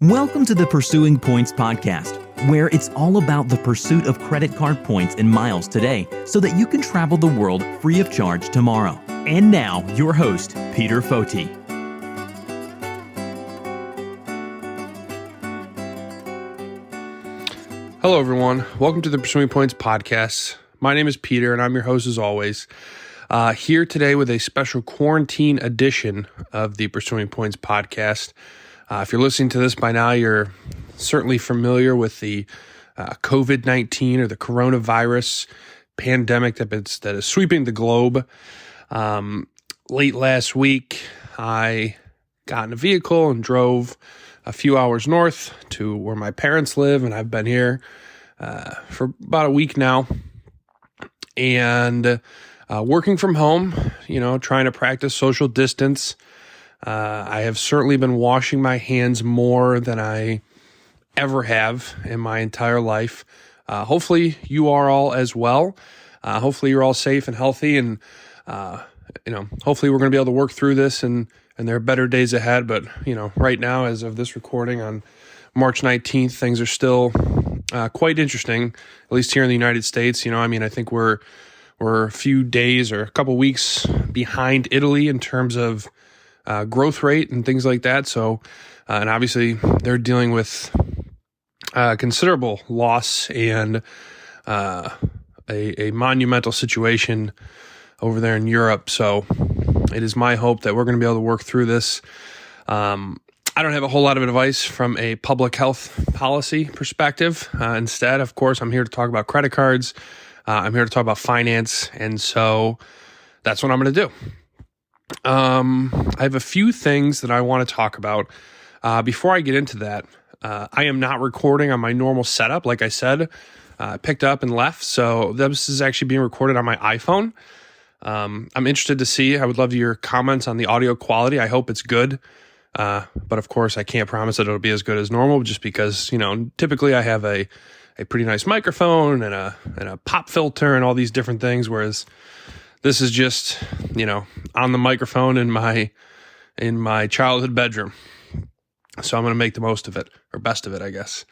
Welcome to the Pursuing Points podcast, where it's all about the pursuit of credit card points and miles today so that you can travel the world free of charge tomorrow. And now, your host, Peter Foti. Hello, everyone. Welcome to the Pursuing Points podcast. My name is Peter, and I'm your host as always. Here today with a special quarantine edition of the Pursuing Points podcast. If you're listening to this by now, you're certainly familiar with the COVID-19 or the coronavirus pandemic that is sweeping the globe. Late last week, I got in a vehicle and drove a few hours north to where my parents live, and I've been here for about a week now. And working from home, trying to practice social distance. I have certainly been washing my hands more than I ever have in my entire life. Hopefully you are all as well. Hopefully you're all safe and healthy, and hopefully we're going to be able to work through this and there are better days ahead. But, right now, as of this recording on March 19th, things are still quite interesting, at least here in the United States. I think we're a few days or a couple weeks behind Italy in terms of growth rate and things like that. So, and obviously they're dealing with considerable loss and a monumental situation over there in Europe. So it is my hope that we're going to be able to work through this. I don't have a whole lot of advice from a public health policy perspective. Instead, of course, I'm here to talk about credit cards. I'm here to talk about finance. And so that's what I'm going to do. I have a few things that I want to talk about. Before I get into that, I am not recording on my normal setup. Like I said, I picked up and left. So this is actually being recorded on my iPhone. I'm interested to see. I would love your comments on the audio quality. I hope it's good. But of course, I can't promise that it'll be as good as normal just because, typically I have a pretty nice microphone and a pop filter and all these different things. Whereas this is just, on the microphone in my childhood bedroom. So I'm going to make the most of it, or best of it, I guess.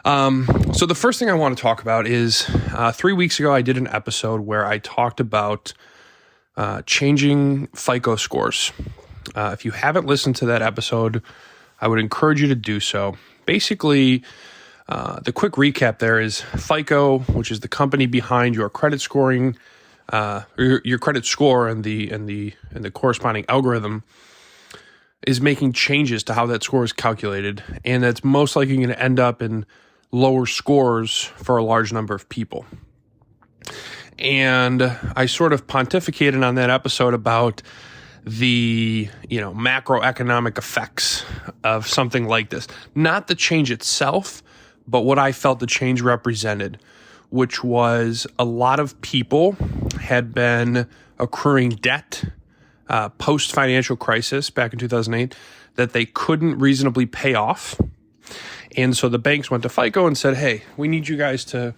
So the first thing I want to talk about is 3 weeks ago, I did an episode where I talked about changing FICO scores. If you haven't listened to that episode, I would encourage you to do so. Basically, the quick recap there is FICO, which is the company behind your credit scoring, your credit score and the corresponding algorithm, is making changes to how that score is calculated, and that's most likely going to end up in lower scores for a large number of people. And I sort of pontificated on that episode about the macroeconomic effects of something like this. Not the change itself, but what I felt the change represented, which was a lot of people had been accruing debt post-financial crisis back in 2008 that they couldn't reasonably pay off. And so the banks went to FICO and said, hey, we need you guys to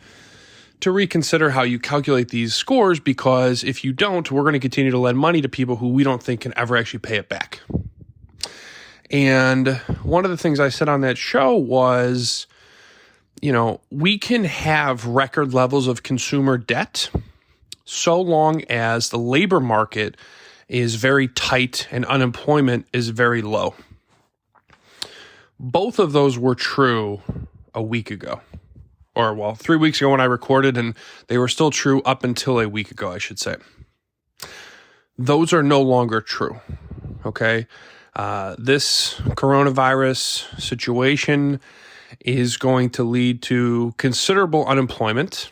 reconsider how you calculate these scores, because if you don't, we're going to continue to lend money to people who we don't think can ever actually pay it back. And one of the things I said on that show was, we can have record levels of consumer debt so long as the labor market is very tight and unemployment is very low. Both of those were true a week ago. 3 weeks ago when I recorded, and they were still true up until a week ago, I should say. Those are no longer true, okay? This coronavirus situation is going to lead to considerable unemployment.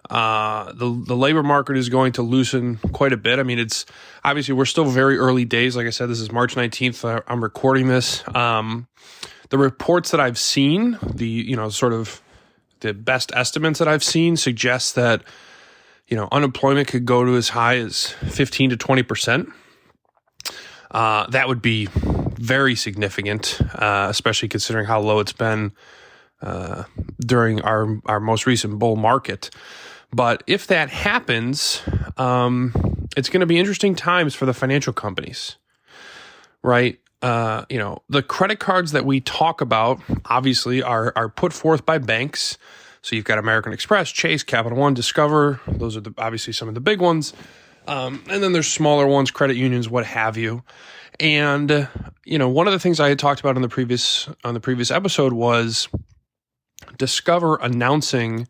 The labor market is going to loosen quite a bit. It's obviously we're still very early days. Like I said, this is March 19th. I'm recording this. The reports that I've seen, the best estimates that I've seen suggest that, unemployment could go to as high as 15 to 20%. That would be very significant, especially considering how low it's been during our most recent bull market. But if that happens, it's going to be interesting times for the financial companies, right? the credit cards that we talk about obviously are put forth by banks. So you've got American Express, Chase, Capital One, Discover. Those are obviously some of the big ones. And then there's smaller ones, credit unions, what have you. And, one of the things I had talked about on the previous episode was Discover announcing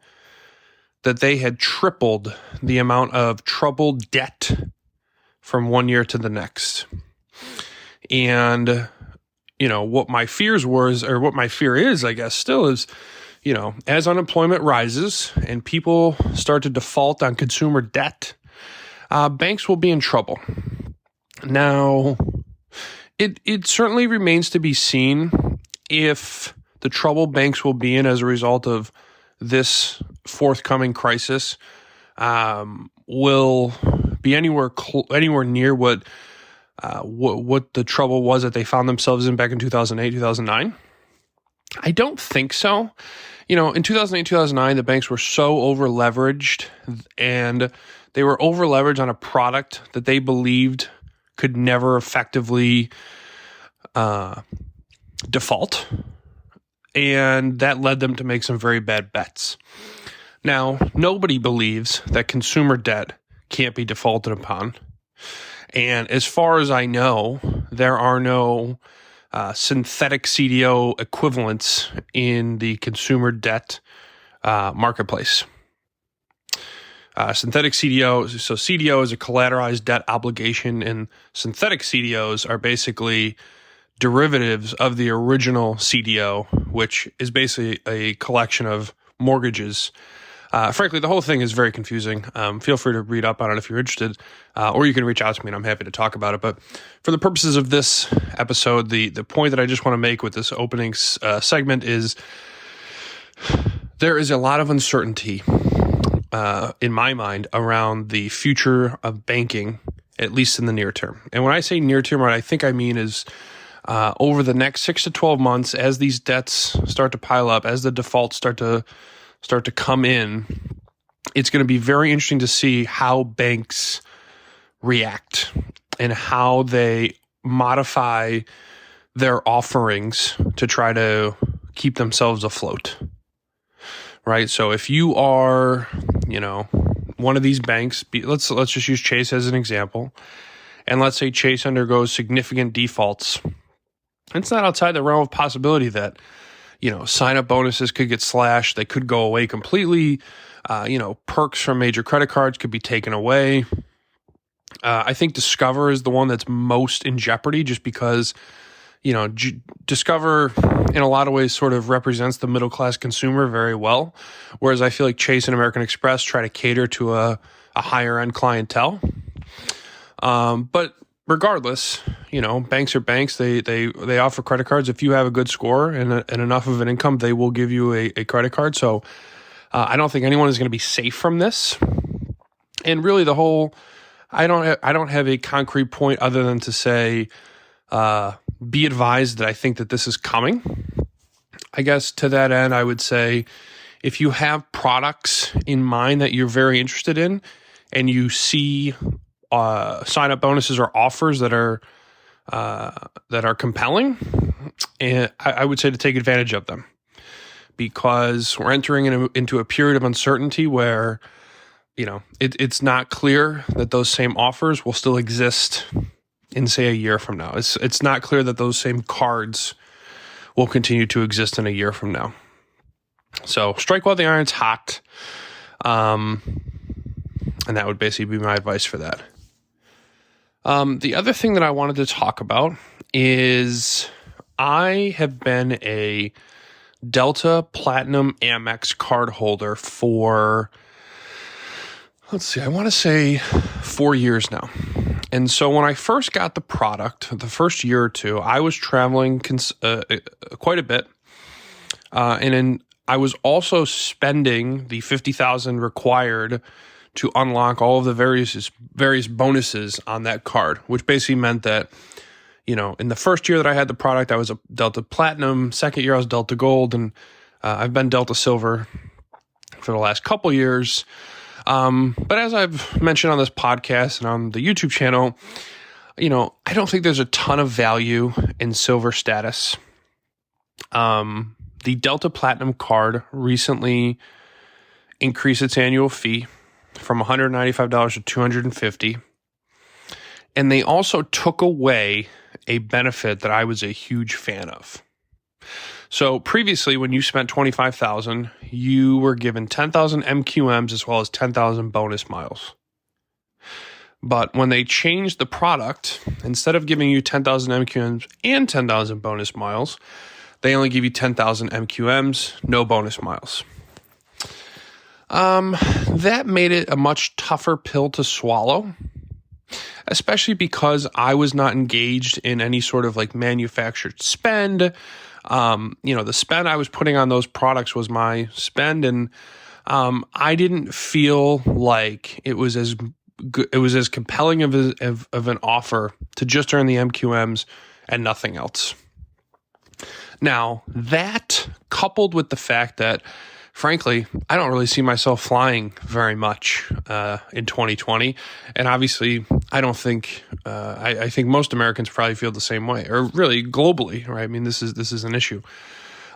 that they had tripled the amount of troubled debt from one year to the next. And, what my fears was, or what my fear is, I guess, still is, as unemployment rises and people start to default on consumer debt, banks will be in trouble. Now, it certainly remains to be seen if the trouble banks will be in as a result of this forthcoming crisis will be anywhere near what the trouble was that they found themselves in back in 2008, 2009. I don't think so. In 2008, 2009, the banks were so over-leveraged, and they were over-leveraged on a product that they believed could never effectively default. And that led them to make some very bad bets. Now, nobody believes that consumer debt can't be defaulted upon. And as far as I know, there are no synthetic CDO equivalents in the consumer debt marketplace. Synthetic CDO, so CDO is a collateralized debt obligation, and synthetic CDOs are basically derivatives of the original CDO, which is basically a collection of mortgages. Frankly, the whole thing is very confusing. Feel free to read up on it if you're interested, or you can reach out to me and I'm happy to talk about it. But for the purposes of this episode, the point that I just want to make with this opening segment is there is a lot of uncertainty in my mind around the future of banking, at least in the near term. And when I say near term, what I think I mean is over the next 6 to 12 months, as these debts start to pile up, as the defaults start to come in, it's going to be very interesting to see how banks react and how they modify their offerings to try to keep themselves afloat. Right? So if you are, one of these banks, let's just use Chase as an example, and let's say Chase undergoes significant defaults. It's not outside the realm of possibility that sign-up bonuses could get slashed. They could go away completely. Perks from major credit cards could be taken away. I think Discover is the one that's most in jeopardy just because, Discover in a lot of ways sort of represents the middle-class consumer very well, whereas I feel like Chase and American Express try to cater to a higher-end clientele. But regardless, banks are banks. They offer credit cards. If you have a good score and enough of an income, they will give you a credit card. So I don't think anyone is going to be safe from this. And really, I don't have a concrete point other than to say, be advised that I think that this is coming. I guess to that end, I would say if you have products in mind that you're very interested in, and you see sign-up bonuses or offers that are compelling, and I would say to take advantage of them, because we're entering into a period of uncertainty where it's not clear that those same offers will still exist in, say, a year from now. It's not clear that those same cards will continue to exist in a year from now. So strike while the iron's hot, and that would basically be my advice for that. The other thing that I wanted to talk about is I have been a Delta Platinum Amex card holder for, I want to say 4 years now. And so when I first got the product, the first year or two, I was traveling quite a bit. And then I was also spending the $50,000 required to unlock all of the various bonuses on that card, which basically meant that, in the first year that I had the product, I was a Delta Platinum. Second year, I was Delta Gold, and I've been Delta Silver for the last couple years. But as I've mentioned on this podcast and on the YouTube channel, I don't think there's a ton of value in silver status. The Delta Platinum card recently increased its annual fee from $195 to $250. And they also took away a benefit that I was a huge fan of. So previously, when you spent $25,000, you were given 10,000 MQMs as well as 10,000 bonus miles. But when they changed the product, instead of giving you 10,000 MQMs and 10,000 bonus miles, they only give you 10,000 MQMs, no bonus miles. That made it a much tougher pill to swallow, especially because I was not engaged in any sort of like manufactured spend. The spend I was putting on those products was my spend, and I didn't feel like it was as compelling of an offer to just earn the MQMs and nothing else. Now, that coupled with the fact that, frankly, I don't really see myself flying very much in 2020, and obviously, I don't think I think most Americans probably feel the same way, or really globally, right? I mean, this is an issue.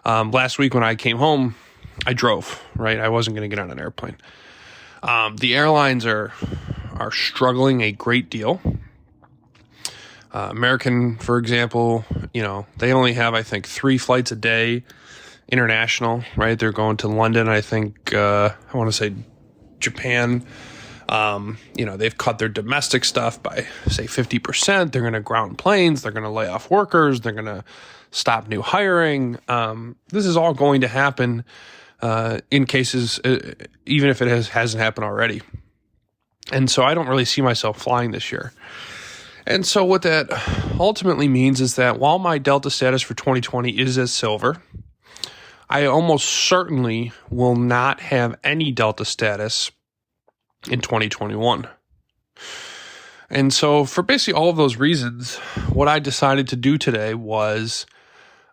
Last week when I came home, I drove, right? I wasn't going to get on an airplane. The airlines are struggling a great deal. American, for example, they only have, I think, 3 flights a day international, right? They're going to London, I think, I want to say Japan. They've cut their domestic stuff by, say, 50%. They're going to ground planes. They're going to lay off workers. They're going to stop new hiring. This is all going to happen in cases, even if it hasn't happened already. And so I don't really see myself flying this year. And so what that ultimately means is that while my Delta status for 2020 is as silver, I almost certainly will not have any Delta status in 2021. And so for basically all of those reasons, what I decided to do today was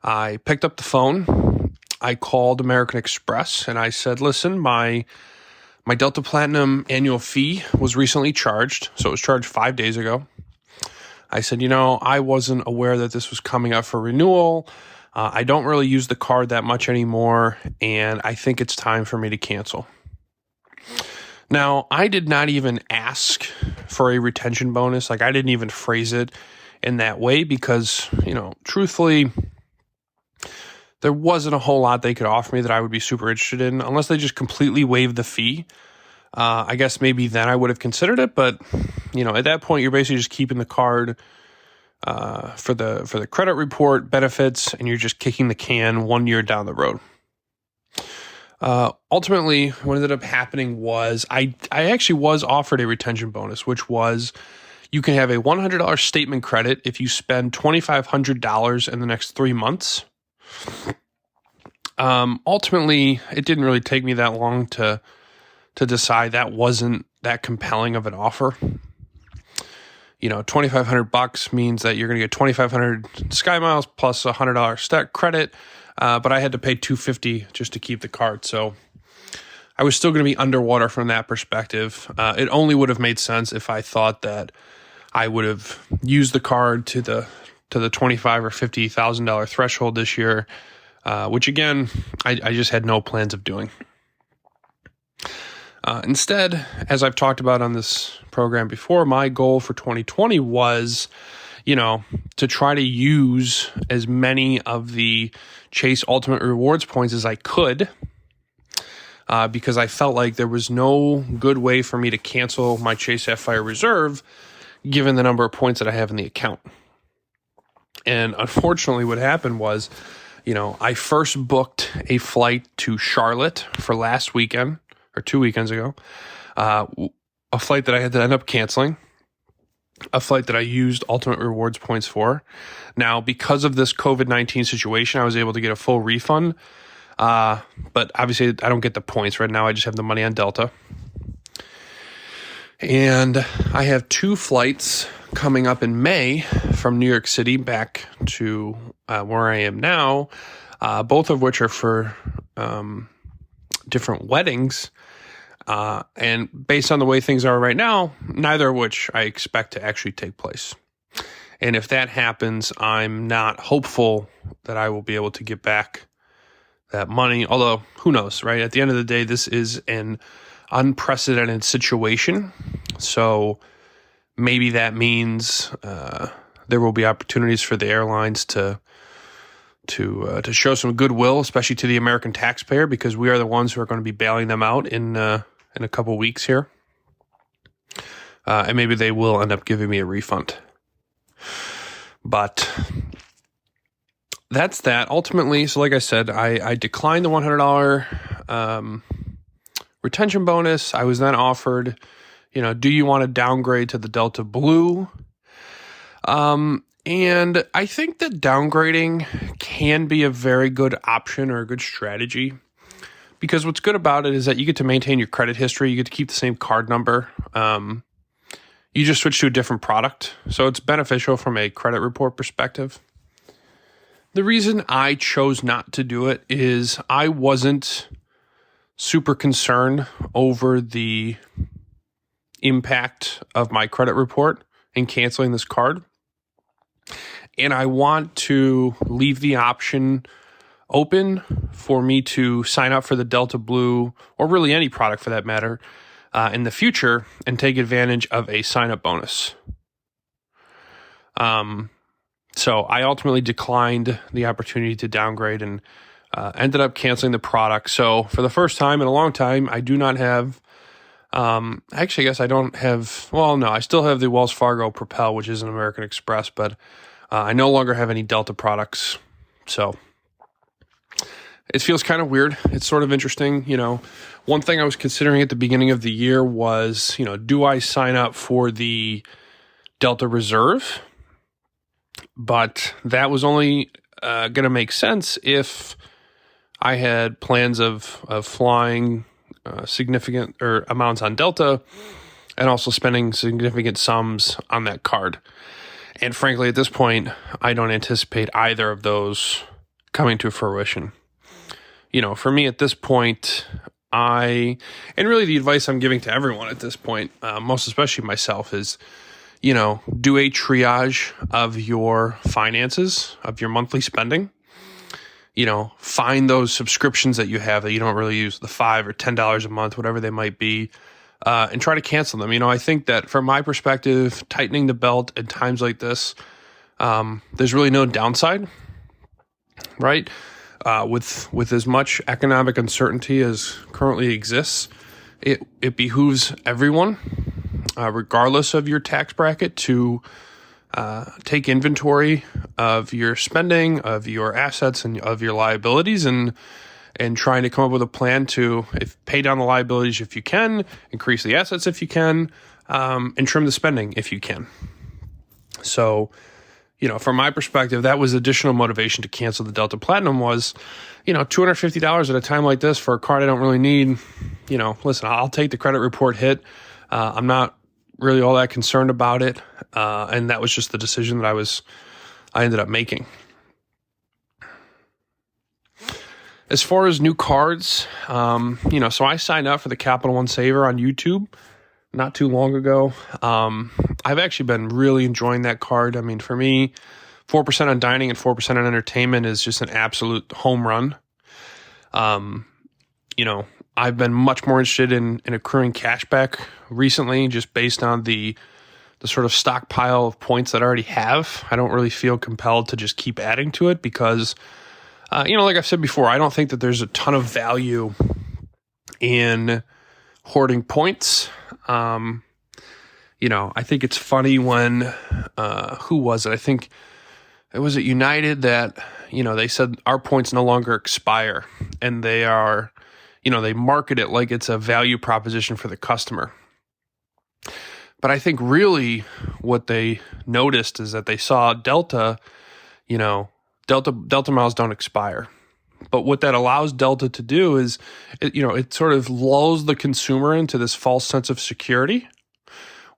I picked up the phone, I called American Express, and I said, listen, my Delta Platinum annual fee was recently charged. So it was charged 5 days ago. I said, I wasn't aware that this was coming up for renewal. I don't really use the card that much anymore, and I think it's time for me to cancel. Now, I did not even ask for a retention bonus. Like, I didn't even phrase it in that way because, truthfully, there wasn't a whole lot they could offer me that I would be super interested in unless they just completely waived the fee. I guess maybe then I would have considered it, but at that point you're basically just keeping the card for the credit report benefits, and you're just kicking the can 1 year down the road. Ultimately, what ended up happening was I actually was offered a retention bonus, which was you can have a $100 statement credit if you spend $2,500 in the next 3 months. Ultimately, it didn't really take me that long to decide that wasn't that compelling of an offer. $2,500 means that you're going to get 2,500 Sky Miles plus a $100 stack credit, but I had to pay $250 just to keep the card. So I was still going to be underwater from that perspective. It only would have made sense if I thought that I would have used the card to the $25,000 or $50,000 threshold this year, which again, I just had no plans of doing. Instead, as I've talked about on this program before, my goal for 2020 was, to try to use as many of the Chase Ultimate Rewards points as I could, because I felt like there was no good way for me to cancel my Chase Sapphire Reserve, given the number of points that I have in the account. And unfortunately, what happened was, I first booked a flight to Charlotte for last weekend, or 2 weekends ago, a flight that I had to end up canceling, a flight that I used Ultimate Rewards points for. Now, because of this COVID-19 situation, I was able to get a full refund, but obviously I don't get the points right now. I just have the money on Delta. And I have 2 flights coming up in May from New York City back to where I am now, both of which are for different weddings. And based on the way things are right now, neither of which I expect to actually take place. And if that happens, I'm not hopeful that I will be able to get back that money. Although, who knows, right? At the end of the day, this is an unprecedented situation. So maybe that means there will be opportunities for the airlines to show some goodwill, especially to the American taxpayer, because we are the ones who are going to be bailing them out in a couple weeks here. And maybe they will end up giving me a refund. But that's that. Ultimately, so like I said, I declined the $100 retention bonus. I was then offered, do you want to downgrade to the Delta Blue? And I think that downgrading can be a very good option or a good strategy, because what's good about it is that you get to maintain your credit history. You get to keep the same card number. You just switch to a different product. So it's beneficial from a credit report perspective. The reason I chose not to do it is I wasn't super concerned over the impact of my credit report in canceling this card. And I want to leave the option open for me to sign up for the Delta Blue, or really any product for that matter, in the future and take advantage of a sign-up bonus. So I ultimately declined the opportunity to downgrade and ended up canceling the product. So for the first time in a long time, I do not have, actually, I guess I don't have, well, no, I still have the Wells Fargo Propel, which is an American Express, but I no longer have any Delta products. So it feels kind of weird. It's sort of interesting. One thing I was considering at the beginning of the year was, do I sign up for the Delta Reserve? But that was only going to make sense if I had plans of flying significant or amounts on Delta and also spending significant sums on that card. And frankly, at this point, I don't anticipate either of those coming to fruition. For me at this point, and really the advice I'm giving to everyone at this point, most especially myself, is, do a triage of your finances, of your monthly spending. Find those subscriptions that you have that you don't really use, the $5 or $10 a month, whatever they might be, and try to cancel them. I think that from my perspective, tightening the belt at times like this, there's really no downside, right? With as much economic uncertainty as currently exists, it behooves everyone, regardless of your tax bracket, to take inventory of your spending, of your assets, and of your liabilities, and trying to come up with a plan to pay down the liabilities if you can, increase the assets if you can, and trim the spending if you can. So, from my perspective, that was additional motivation to cancel the Delta Platinum was, $250 at a time like this for a card I don't really need. Listen, I'll take the credit report hit. I'm not really all that concerned about it. And that was just the decision that I ended up making. As far as new cards, so I signed up for the Capital One Saver on YouTube not too long ago. I've actually been really enjoying that card. I mean, for me, 4% on dining and 4% on entertainment is just an absolute home run. I've been much more interested in accruing cashback recently, just based on the sort of stockpile of points that I already have. I don't really feel compelled to just keep adding to it because, like I've said before, I don't think that there's a ton of value in hoarding points. I think it's funny when, who was it? I think it was at United that, they said our points no longer expire, and they are, they market it like it's a value proposition for the customer. But I think really what they noticed is that they saw Delta miles don't expire. But what that allows Delta to do is, it sort of lulls the consumer into this false sense of security,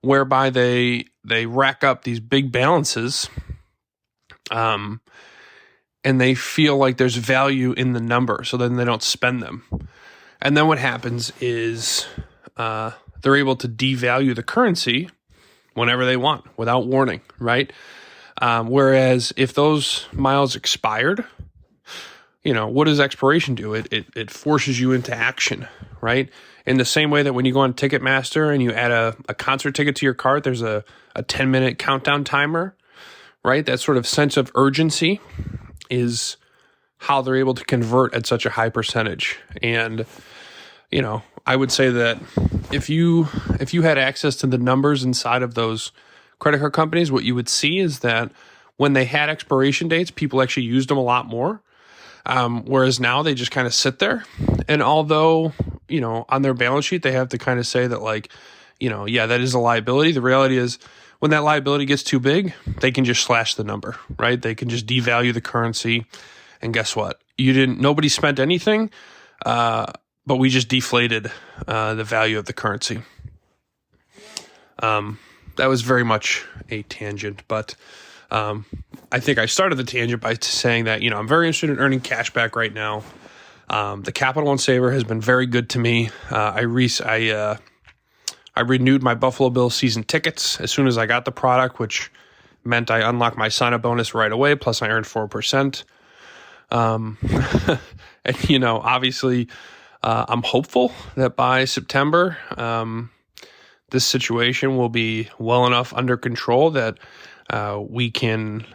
whereby they rack up these big balances, and they feel like there's value in the number, so then they don't spend them. And then what happens is they're able to devalue the currency whenever they want without warning, right? Whereas if those miles expired, what does expiration do? It forces you into action, right? In the same way that when you go on Ticketmaster and you add a concert ticket to your cart, there's a 10-minute countdown timer, right? That sort of sense of urgency is how they're able to convert at such a high percentage. And, I would say that if you had access to the numbers inside of those credit card companies, what you would see is that when they had expiration dates, people actually used them a lot more. Whereas now they just kind of sit there. And although, on their balance sheet, they have to kind of say that that is a liability. The reality is when that liability gets too big, they can just slash the number, right? They can just devalue the currency. And guess what? Nobody spent anything, but we just deflated the value of the currency. That was very much a tangent, but I think I started the tangent by saying that, I'm very interested in earning cash back right now. The Capital One Saver has been very good to me. I renewed my Buffalo Bills season tickets as soon as I got the product, which meant I unlocked my sign-up bonus right away, plus I earned 4%. And, obviously, I'm hopeful that by September, this situation will be well enough under control that we can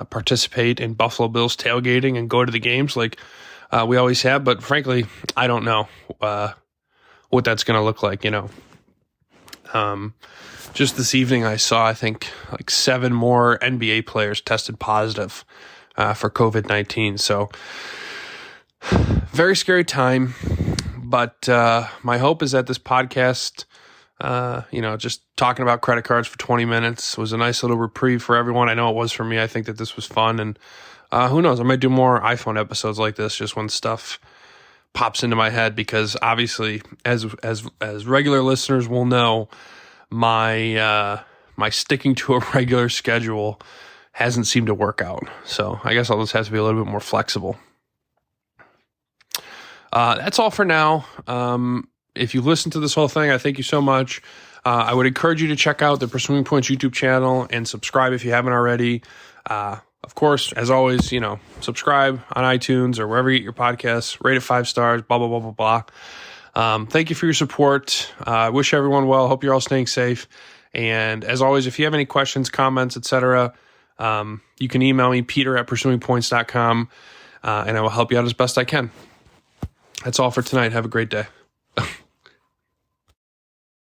participate in Buffalo Bills tailgating and go to the games like we always have. But frankly, I don't know what that's going to look like, Just this evening, I saw, I think, 7 more NBA players tested positive for COVID-19. So very scary time. But my hope is that this podcast, just talking about credit cards for 20 minutes was a nice little reprieve for everyone. I know it was for me. I think that this was fun. And who knows, I might do more iPhone episodes like this just when stuff pops into my head, because obviously, as regular listeners will know, my sticking to a regular schedule hasn't seemed to work out. So I guess I'll just have to be a little bit more flexible. That's all for now. If you listened to this whole thing, I thank you so much. I would encourage you to check out the Pursuing Points YouTube channel and subscribe if you haven't already. Of course, as always, subscribe on iTunes or wherever you get your podcasts, rate it 5 stars, blah, blah, blah, blah, blah. Thank you for your support. I wish everyone well. Hope you're all staying safe. And as always, if you have any questions, comments, etc., you can email me, peter@pursuingpoints.com, and I will help you out as best I can. That's all for tonight. Have a great day.